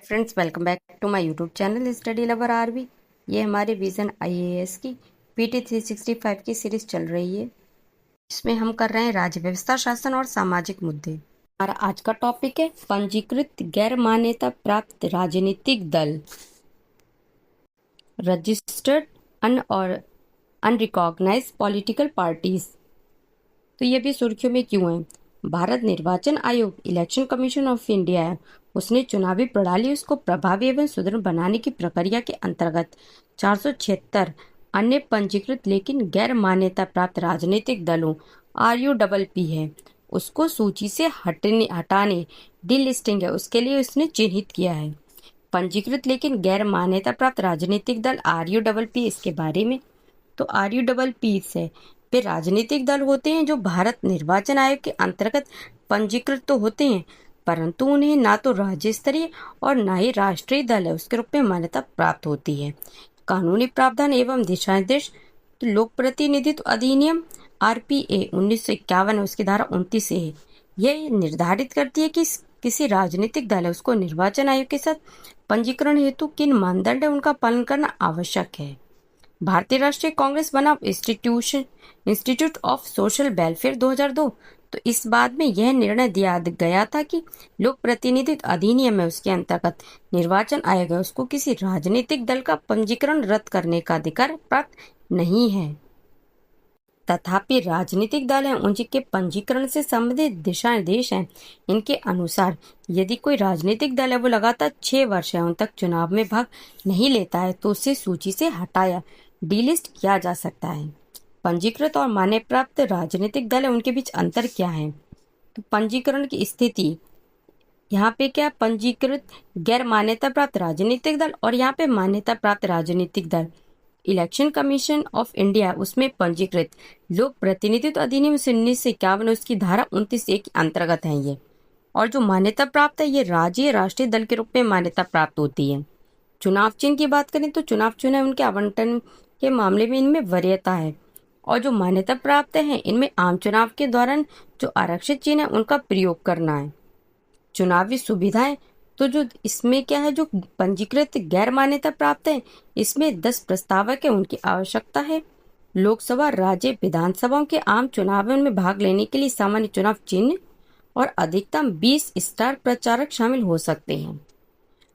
Friends, welcome back to my YouTube channel study lover RV. ये हमारे vision IAS की PT 365 की series चल रही है। इसमें हम कर रहे हैं राज्य व्यवस्था, शासन और सामाजिक मुद्दे। हमारा आज का टॉपिक है पंजीकृत गैर मान्यता प्राप्त राजनीतिक दल, रजिस्टर्ड और अनरिकॉग्नाइज्ड पॉलिटिकल पार्टीज। तो ये भी सुर्खियों में क्यों है? भारत निर्वाचन आयोग, इलेक्शन कमीशन ऑफ इंडिया है, उसने चुनावी प्रणाली उसको प्रभावी एवं सुदृढ़ बनाने की प्रक्रिया के अंतर्गत 476 अन्य पंजीकृत लेकिन गैर मान्यता प्राप्त राजनीतिक दलों RUPP है उसको सूची से हटाने डीलिस्टिंग है उसके लिए उसने चिन्हित किया है। पंजीकृत लेकिन गैर मान्यता प्राप्त राजनीतिक दल RUPP, इसके बारे में तो RUPP से वे राजनीतिक दल होते हैं जो भारत निर्वाचन आयोग के अंतर्गत पंजीकृत तो होते हैं, परंतु उन्हें ना तो राज्य स्तरीय और ना ही राष्ट्रीय दल है उसके रूप में मान्यता प्राप्त होती है। कानूनी प्रावधान एवं दिशा निर्देश तो लोक प्रतिनिधित्व अधिनियम RPA 1951 उसकी धारा 29 से है। यह निर्धारित करती है कि किसी राजनीतिक दल है उसको निर्वाचन आयोग के साथ पंजीकरण हेतु किन मानदंड है उनका पालन करना आवश्यक है। भारतीय राष्ट्रीय कांग्रेस बनाम इंस्टीट्यूट ऑफ सोशल वेलफेयर 2002, तो इस बात में यह निर्णय दिया गया था कि लोक प्रतिनिधित्व अधिनियम है उसके अंतर्गत निर्वाचन आयोग है उसको किसी राजनीतिक दल का पंजीकरण रद्द करने का अधिकार प्राप्त नहीं है। तथापि राजनीतिक दल हैं उनके पंजीकरण से संबंधित दिशा निर्देश हैं। इनके अनुसार यदि कोई राजनीतिक दल है वो लगातार 6 वर्ष है उन तक चुनाव में भाग नहीं लेता है तो उसे सूची से हटाया डीलिस्ट किया जा सकता है। पंजीकृत और मान्य प्राप्त राजनीतिक दल है उनके बीच अंतर क्या है? तो पंजीकरण की स्थिति यहाँ पे क्या, पंजीकृत गैर मान्यता प्राप्त राजनीतिक दल और यहाँ पे मान्यता प्राप्त राजनीतिक दल। इलेक्शन कमीशन ऑफ इंडिया उसमें पंजीकृत लोक प्रतिनिधित्व अधिनियम 1951 उसकी धारा 29A के अंतर्गत है ये, और जो मान्यता प्राप्त है ये राज्य राष्ट्रीय दल के रूप में मान्यता प्राप्त होती है। चुनाव चिन्ह की बात करें तो चुनाव चिन्ह उनके आवंटन के मामले में इनमें वरीयता है, और जो मान्यता प्राप्त है इनमें आम चुनाव के दौरान जो आरक्षित चिन्ह है उनका प्रयोग करना है। चुनावी सुविधाएं तो जो इसमें क्या है, जो पंजीकृत गैर मान्यता प्राप्त है इसमें 10 प्रस्तावक है उनकी आवश्यकता है। लोकसभा, राज्य विधानसभाओं के आम चुनावों में भाग लेने के लिए सामान्य चुनाव चिन्ह और अधिकतम 20 स्टार प्रचारक शामिल हो सकते हैं।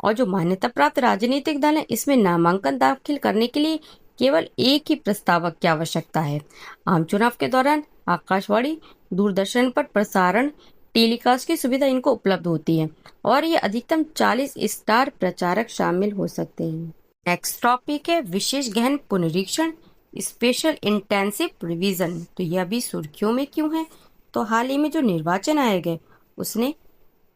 और जो मान्यता प्राप्त राजनीतिक दल है इसमें नामांकन दाखिल करने के लिए केवल एक ही प्रस्तावक की आवश्यकता है। आम चुनाव के दौरान आकाशवाणी, दूरदर्शन पर प्रसारण टेलीकास्ट की सुविधा इनको उपलब्ध होती है और ये अधिकतम 40 स्टार प्रचारक शामिल हो सकते हैं। नेक्स्ट टॉपिक है विशेष गहन पुनरीक्षण, स्पेशल इंटेंसिव रिवीजन। तो यह भी सुर्खियों में क्यों है? तो हाल ही में जो निर्वाचन आयोग है उसने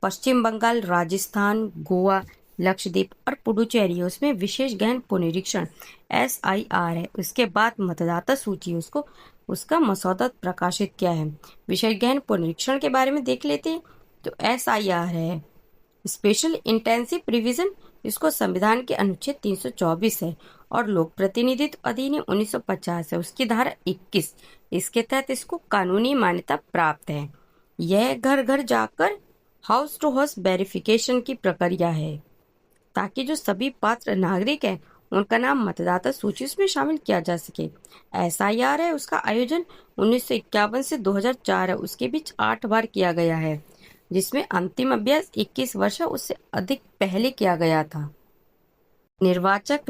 पश्चिम बंगाल, राजस्थान, गोवा, लक्षद्वीप और पुडुचेरी उसमें विशेष गहन पुनरीक्षण SIR है उसके बाद मतदाता सूची उसका मसौदा प्रकाशित किया है। विशेष गहन पुनरीक्षण के बारे में देख लेते हैं। तो SIR है स्पेशल इंटेंसिव रिवीजन, इसको संविधान के अनुच्छेद 324 है और लोक प्रतिनिधित्व अधिनियम 1950 है उसकी धारा 21, इसके तहत इसको कानूनी मान्यता प्राप्त है। यह घर घर जाकर हाउस टू हाउस वेरिफिकेशन की प्रक्रिया है ताकि जो सभी पात्र नागरिक हैं उनका नाम मतदाता सूची में शामिल किया जा सके। SIR है उसका आयोजन 1951 से 2004 है उसके बीच 8 बार किया गया है, जिसमें अंतिम अभ्यास 21 वर्ष उससे अधिक पहले किया गया था। निर्वाचक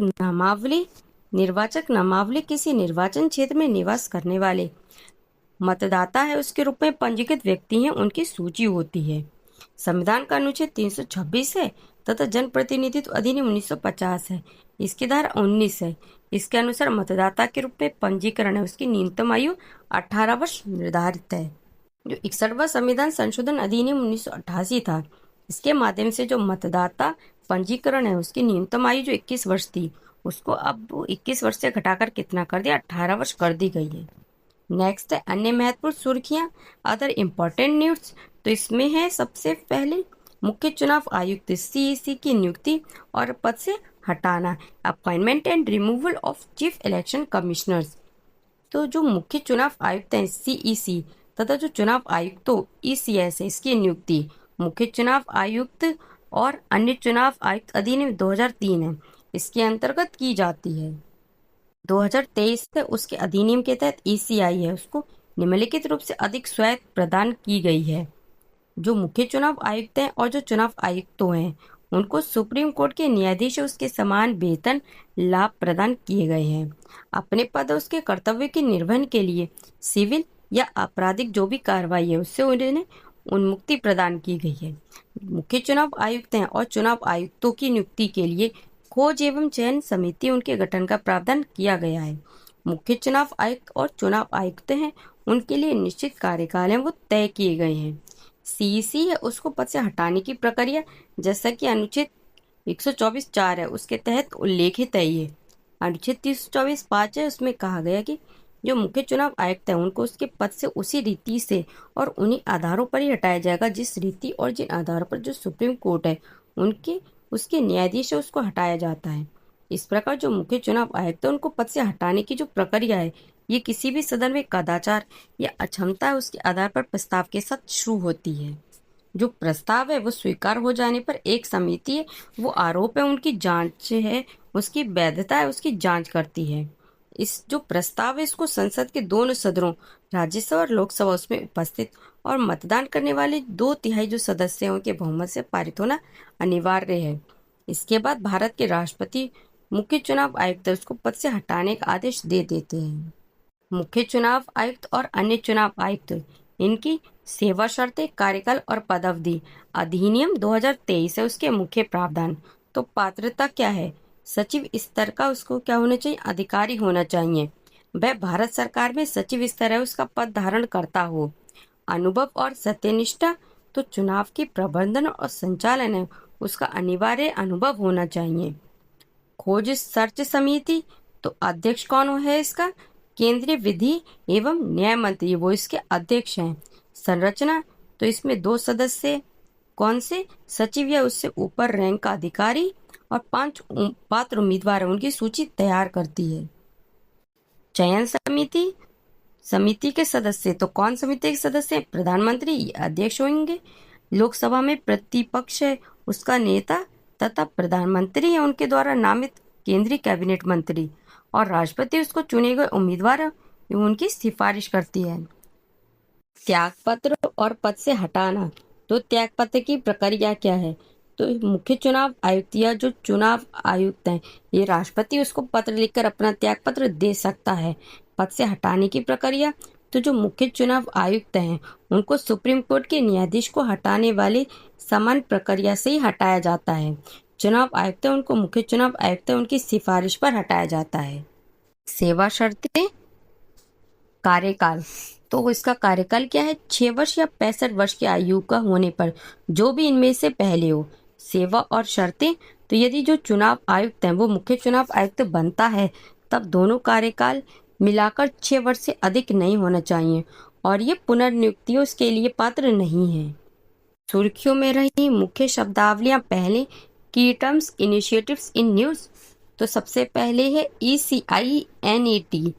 नामावली किसी निर्वाचन क्षेत्र में निवास करने वाले मतदाता है उसके रूप में पंजीकृत व्यक्ति हैं उनकी सूची होती है। संविधान का अनुच्छेद 326 है तथा जन प्रतिनिधित्व अधिनियम 1950 है, इसकी धारा 19 है। इसके अनुसार मतदाता के रूप में पंजीकरण है उसकी न्यूनतम आयु 18 वर्ष निर्धारित है। जो 61वां संविधान संशोधन अधिनियम 1988 था, इसके माध्यम से जो मतदाता पंजीकरण है उसकी न्यूनतम आयु जो 21 वर्ष थी उसको अब 21 वर्ष से घटाकर कितना कर दिया, 18 वर्ष कर दी गई है। नेक्स्ट है अन्य महत्वपूर्ण सुर्खियां, अदर इम्पोर्टेंट न्यूज। तो इसमें है सबसे पहले मुख्य चुनाव आयुक्त CEC की नियुक्ति और पद से हटाना, appointment and removal of chief election commissioners. तो जो मुख्य चुनाव आयुक्त हैं CEC तथा जो चुनाव आयुक्तों ECS है इसकी नियुक्ति मुख्य चुनाव आयुक्त और अन्य चुनाव आयुक्त अधिनियम 2003 है, इसके अंतर्गत की जाती है। 2023 से उसके अधिनियम के तहत ईसीआई है, उसको निम्नलिखित रूप से अधिक स्वायत्त प्रदान की गई है। जो मुख्य चुनाव आयुक्त हैं और जो चुनाव आयुक्तों हैं, उनको सुप्रीम कोर्ट के न्यायाधीश उसके समान वेतन लाभ प्रदान किए गए हैं। अपने पद और उसके कर्तव्य के निर्वहन के लिए सिविल या आपराधिक जो भी कार्रवाई है उससे उन्हें उन्मुक्ति प्रदान की गई है। मुख्य चुनाव आयुक्त हैं और चुनाव आयुक्तों की नियुक्ति के लिए खोज एवं चयन समिति उनके गठन का प्रावधान किया गया है। मुख्य चुनाव आयुक्त और चुनाव आयुक्त हैं, उनके लिए निश्चित कार्यकाल है वो तय किए गए हैं। सीईसी है, उसको पद से हटाने की प्रक्रिया जैसा कि अनुच्छेद 124(4) है उसके तहत उल्लेखित है। ये अनुच्छेद 324(5) है, उसमें कहा गया कि जो मुख्य चुनाव आयुक्त है उनको उसके पद से उसी रीति से और उन्हीं आधारों पर ही हटाया जाएगा जिस रीति और जिन आधारों पर जो सुप्रीम कोर्ट है उनके उसके न्यायाधीश है उसको हटाया जाता है। इस प्रकार जो मुख्य चुनाव आयुक्त है उनको पद से हटाने की जो प्रक्रिया है ये किसी भी सदन में कदाचार या अक्षमता है उसके आधार पर प्रस्ताव के साथ शुरू होती है। जो प्रस्ताव है वो स्वीकार हो जाने पर एक समिति है वो आरोप है उनकी जांच है, उसकी वैधता है उसकी जांच करती है। इस जो प्रस्ताव है इसको संसद के दोनों सदनों राज्यसभा और लोकसभा उसमें उपस्थित और मतदान करने वाले 2/3 जो सदस्य हैं उनके बहुमत से पारित होना अनिवार्य है। इसके बाद भारत के राष्ट्रपति मुख्य चुनाव आयुक्त उसको पद से हटाने का आदेश दे देते हैं। मुख्य चुनाव आयुक्त और अन्य चुनाव आयुक्त इनकी सेवा शर्तें, कार्यकाल और पदावधि अधिनियम 2023 है उसके मुख्य प्रावधान। तो पात्रता क्या है? सचिव स्तर का उसको क्या होना चाहिए? अधिकारी होना चाहिए। वह भारत सरकार में सचिव स्तर है उसका पद धारण करता हो। अनुभव और सत्यनिष्ठा, तो चुनाव की प्रबंधन और संचालन है उसका अनिवार्य अनुभव होना चाहिए। खोज सर्च समिति, तो अध्यक्ष कौन है इसका? केंद्रीय विधि एवं न्याय मंत्री, वो इसके अध्यक्ष हैं। संरचना, तो इसमें 2 सदस्य, कौन से? सचिव या उससे ऊपर रैंक का अधिकारी और 5 पात्र उम्मीदवार हैं उनकी सूची तैयार करती है। चयन समिति, समिति के सदस्य, तो कौन समिति के सदस्य? प्रधानमंत्री अध्यक्ष होंगे। लोकसभा में प्रतिपक्ष है उसका नेता तथा प्रधानमंत्री है उनके द्वारा नामित केंद्रीय कैबिनेट मंत्री और राष्ट्रपति उसको चुने गए उम्मीदवार उनकी सिफारिश करती है। त्यागपत्र और पद से हटाना, तो त्यागपत्र की प्रक्रिया क्या है? तो मुख्य चुनाव आयुक्त या जो चुनाव आयुक्त हैं ये राष्ट्रपति उसको पत्र लिखकर अपना त्यागपत्र दे सकता है। पद से हटाने की प्रक्रिया, तो जो मुख्य चुनाव आयुक्त हैं उनको सुप्रीम कोर्ट के न्यायाधीश को हटाने वाले समान प्रक्रिया से ही हटाया जाता है। चुनाव आयुक्त उनको मुख्य चुनाव आयुक्त उनकी सिफारिश पर हटाया जाता है। सेवा शर्तें, कार्यकाल, तो इसका कार्यकाल क्या है? 6 वर्ष या 65 वर्ष की आयु का होने पर जो भी इनमें से पहले हो। सेवा और शर्तें, तो यदि जो चुनाव आयुक्त हैं वो मुख्य चुनाव आयुक्त बनता है तब दोनों कार्यकाल मिलाकर 6 वर्ष से अधिक नहीं होना चाहिए और ये पुनर्नियुक्ति उसके लिए पात्र नहीं है। सुर्खियों में रही मुख्य शब्दावलियां पहले, की टर्म्स इनिशिएटिव्स इन न्यूज़, तो सबसे पहले है ECINET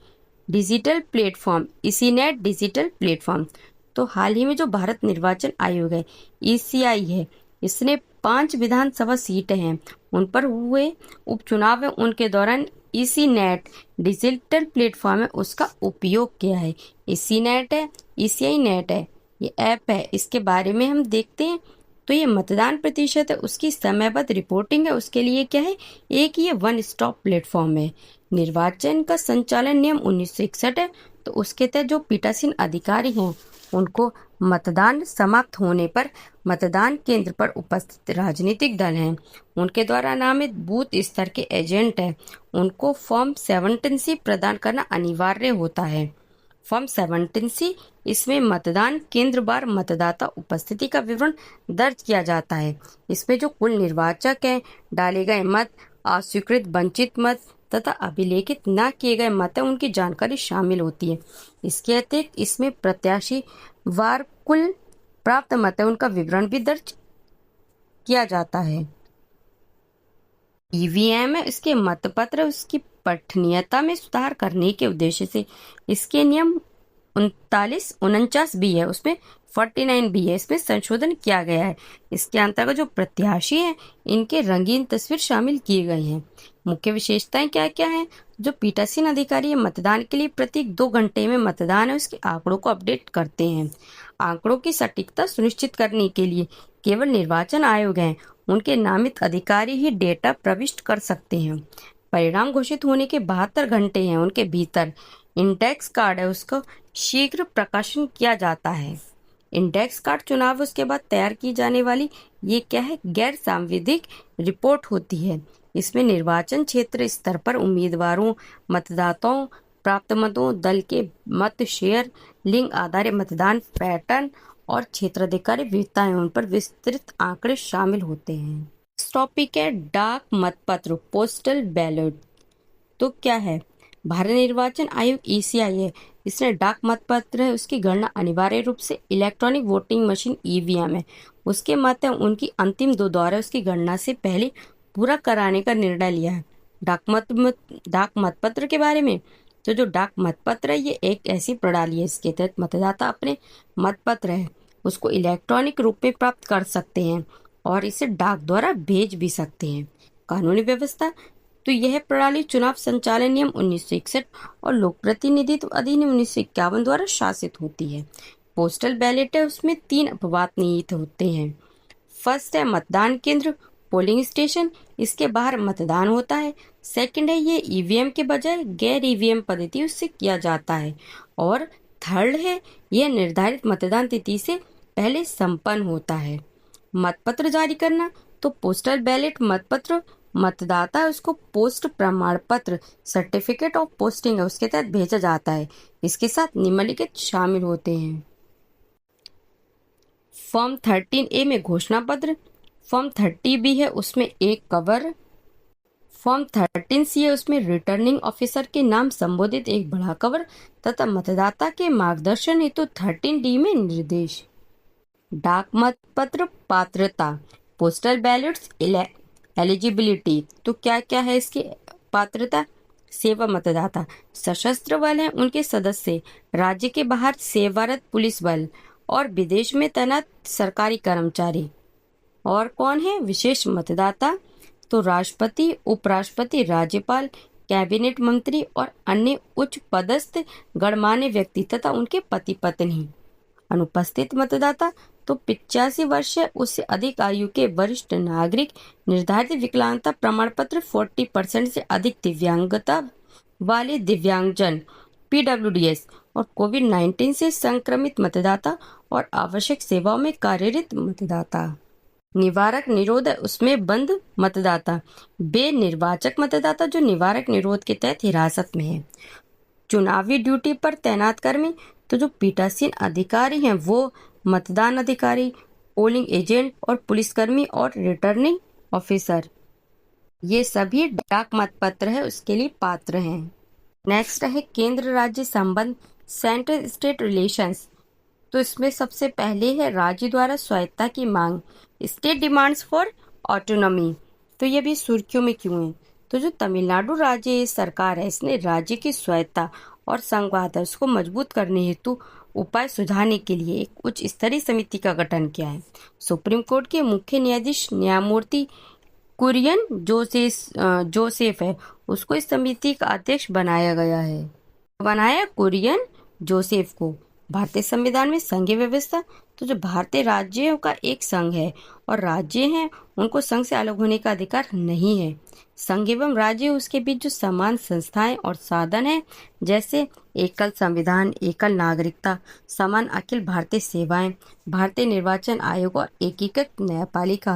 digital platform, ECNET digital platform. तो हाल ही में जो भारत निर्वाचन आयोग है ECI है, इसने 5 विधानसभा सीटें हैं उन पर हुए उपचुनाव है उनके दौरान ECNET डिजिटल प्लेटफॉर्म है उसका उपयोग किया है। ECNET है, ECI नेट है, ये ऐप है, इसके बारे में हम देखते हैं। तो ये मतदान प्रतिशत है उसकी समयबद्ध रिपोर्टिंग है उसके लिए क्या है? एक ये वन स्टॉप प्लेटफॉर्म है। निर्वाचन का संचालन नियम 1961 है, तो उसके तहत जो पीठासीन अधिकारी हैं उनको मतदान समाप्त होने पर मतदान केंद्र पर उपस्थित राजनीतिक दल हैं उनके द्वारा नामित बूथ स्तर के एजेंट हैं उनको फॉर्म 17C प्रदान करना अनिवार्य होता है। फॉर्म 17C, इसमें मतदान केंद्र बार मतदाता उपस्थिति का विवरण दर्ज किया जाता है। इसमें जो कुल निर्वाचक हैं, डाले गए मत, अस्वीकृत वंचित मत तथा अभिलेखित न किए गए मत हैं उनकी जानकारी शामिल होती है। इसके अतिरिक्त इसमें प्रत्याशी वार कुल प्राप्त मत है उनका विवरण भी दर्ज किया जाता है। ईवीएम है, इसके मतपत्र उसकी पठनीयता में सुधार करने के उद्देश्य से इसके नियम 39 बी है, उसमें 49 बी है, इसमें संशोधन किया गया है। इसके अंतर्गत जो प्रत्याशी हैं इनके रंगीन तस्वीर शामिल किए गए हैं। मुख्य विशेषताएं क्या क्या हैं? जो पीठासीन अधिकारी है मतदान के लिए प्रत्येक 2 घंटे में मतदान है उसके आंकड़ों को अपडेट करते हैं। आंकड़ों की सटीकता सुनिश्चित करने के लिए केवल निर्वाचन आयोग है उनके नामित अधिकारी ही डेटा प्रविष्ट कर सकते हैं। परिणाम घोषित होने के 72 घंटे हैं उनके भीतर इंडेक्स कार्ड है उसका शीघ्र प्रकाशन किया जाता है। इंडेक्स कार्ड चुनाव उसके बाद तैयार की जाने वाली ये क्या है, गैर सांविधिक रिपोर्ट होती है। इसमें निर्वाचन क्षेत्र स्तर पर उम्मीदवारों, मतदाताओं, प्राप्त मतों, दल के मत शेयर, लिंग आधारित मतदान पैटर्न और क्षेत्राधिकारी विविधताएं उन पर विस्तृत आंकड़े शामिल होते हैं। इस टॉपिक है डाक मतपत्र, पोस्टल बैलेट। तो क्या है? भारत निर्वाचन आयोग ईसीआई है, इसने डाक मतपत्र है उसकी गणना अनिवार्य रूप से इलेक्ट्रॉनिक वोटिंग मशीन ईवीएम है उसके माध्यम उनकी अंतिम 2 दौर है उसकी गणना से पहले पूरा कराने का निर्णय लिया है। डाक मतपत्र के बारे में, तो जो डाक मतपत्र है ये एक ऐसी प्रणाली है इसके तहत मतदाता अपने मतपत्र है उसको इलेक्ट्रॉनिक रूप में प्राप्त कर सकते हैं और इसे डाक द्वारा भेज भी सकते हैं। कानूनी व्यवस्था, तो यह प्रणाली चुनाव संचालन नियम 1961 और लोक प्रतिनिधित्व अधिनियम 1951 द्वारा शासित होती है। पोस्टल बैलेट है उसमें 3 अपवाद निहित होते हैं। फर्स्ट है मतदान केंद्र, पोलिंग स्टेशन, इसके बाहर मतदान होता है। सेकंड है ये ईवीएम के बजाय गैर ईवीएम पद्धति उससे किया जाता है। और थर्ड है यह निर्धारित मतदान तिथि से पहले संपन्न होता है। मतपत्र जारी करना, तो पोस्टल बैलेट मतपत्र मतदाता है उसको पोस्ट प्रमाण पत्र सर्टिफिकेट ऑफ पोस्टिंग है उसके तहत भेजा जाता है। इसके साथ निम्नलिखित शामिल होते हैं। फॉर्म 13A में घोषणा पत्र, फॉर्म 30B है उसमें एक कवर, फॉर्म 13C है उसमें रिटर्निंग ऑफिसर के नाम संबोधित एक बड़ा कवर तथा मतदाता के मार्गदर्शन हेतु 13D में निर्देश। डाक मतपत्र पात्रता, पोस्टल बैलेट्स एलिजिबिलिटी, तो क्या क्या है इसकी पात्रता? सेवा मतदाता, सशस्त्र बल हैं उनके सदस्य, राज्य के बाहर सेवारत पुलिस बल और विदेश में तैनात सरकारी कर्मचारी। और कौन है विशेष मतदाता? तो राष्ट्रपति, उपराष्ट्रपति, राज्यपाल, कैबिनेट मंत्री और अन्य उच्च पदस्थ गणमान्य व्यक्ति तथा उनके पति पत्नी। अनुपस्थित मतदाता, तो 85 वर्ष या उससे अधिक आयु के वरिष्ठ नागरिक, निर्धारित विकलांगता प्रमाण पत्र, 40% से अधिक दिव्यांगता वाले दिव्यांगजन, पीडब्ल्यूडीएस और कोविड-19 से संक्रमित मतदाता और आवश्यक सेवाओं में कार्यरत मतदाता। निवारक निरोध है उसमें बंद मतदाता, बेनिर्वाचक मतदाता जो निवारक निरोध के तहत हिरासत में है। चुनावी ड्यूटी पर तैनात कर्मी, तो जो पीठासीन अधिकारी हैं वो मतदान अधिकारी, पोलिंग एजेंट और पुलिसकर्मी और रिटर्निंग ऑफिसर, ये सभी डाक मतपत्र है उसके लिए पात्र हैं। नेक्स्ट है केंद्र राज्य संबंध, सेंट्रल स्टेट रिलेशंस। तो इसमें सबसे पहले है राज्य द्वारा स्वायत्तता की मांग, स्टेट डिमांड्स फॉर ऑटोनॉमी। तो ये भी सुर्खियों में क्यों है? तो जो तमिलनाडु राज्य सरकार है इसने राज्य की स्वायत्तता और संघवाद उसको मजबूत करने हेतु उपाय सुझाने के लिए एक उच्च स्तरीय समिति का गठन किया है। सुप्रीम कोर्ट के मुख्य न्यायाधीश न्यायमूर्ति कुरियन जोसेफ है उसको इस समिति का अध्यक्ष बनाया गया है। कुरियन जोसेफ को। भारतीय संविधान में संघीय व्यवस्था, तो जो भारतीय राज्यों का एक संघ है और राज्य हैं उनको संघ से अलग होने का अधिकार नहीं है। संघ एवं राज्य उसके बीच जो समान संस्थाएं और साधन हैं जैसे एकल संविधान, एकल नागरिकता, समान अखिल भारतीय सेवाएं, भारतीय निर्वाचन आयोग और एकीकृत न्यायपालिका।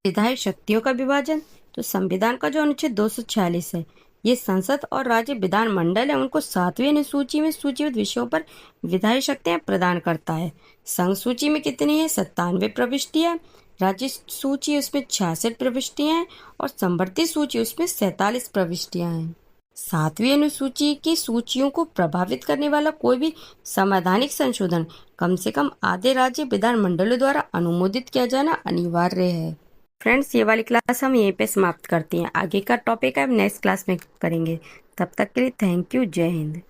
विधायी शक्तियों का विभाजन, तो संविधान का जो अनुच्छेद 246 है ये संसद और राज्य विधान मंडल है उनको 7वीं अनुसूची में सूचीबद्ध विषयों पर विधायी शक्तियां प्रदान करता है। संघ सूची में कितनी है? 97 प्रविष्टियां, राज्य सूची उसमें 66 प्रविष्टियां हैं और संवर्ती सूची उसमें 47 प्रविष्टियां हैं। 7वीं अनुसूची की सूचियों को प्रभावित करने वाला कोई भी संवैधानिक संशोधन कम से कम आधे राज्य विधान मंडलों द्वारा अनुमोदित किया जाना अनिवार्य है। फ्रेंड्स, ये वाली क्लास हम यहीं पे समाप्त करते हैं। आगे का टॉपिक हम नेक्स्ट क्लास में करेंगे। तब तक के लिए थैंक यू। जय हिंद।